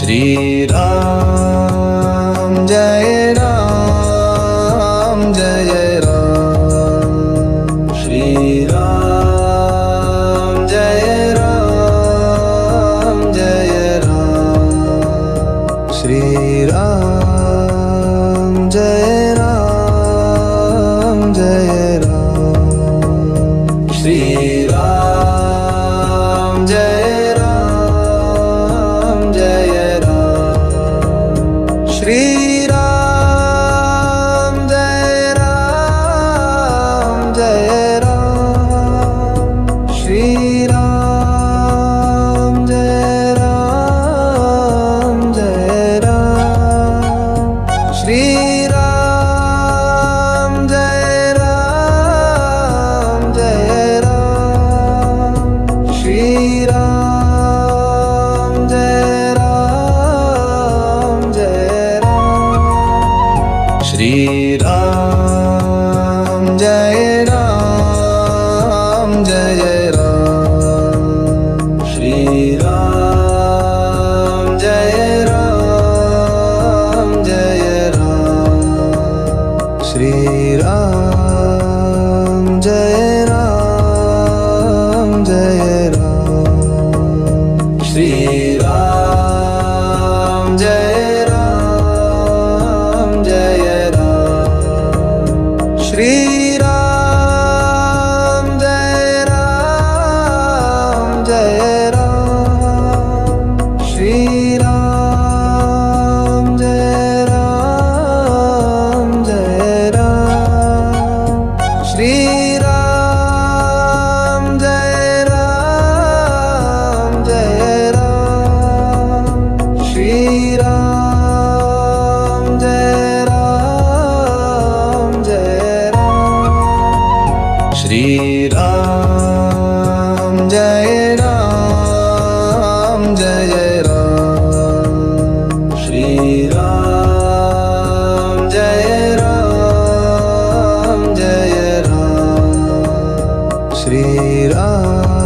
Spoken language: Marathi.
श्री राम जय राम जय राम। श्री राम जय राम जय राम। श्री राम जय राम जय राम। श्री राम जय राम जय राम। श्री राम जय राम जय राम। श्री राम जय राम जय राम। श्री राम जय राम जय राम। श्री राम जय राम जय राम। श्री राम जय राम जय राम। श्री राम जय राम जय राम। श्री राम जय राम जय राम। श्री राम जय राम जय राम। श्री राम जय राम जय राम। श्री राम जय राम जय राम। श्री राम जय राम जय राम। श्री राम जय राम जय राम। श्री राम जय राम जय राम। श्री राम जय राम जय राम। श्री राम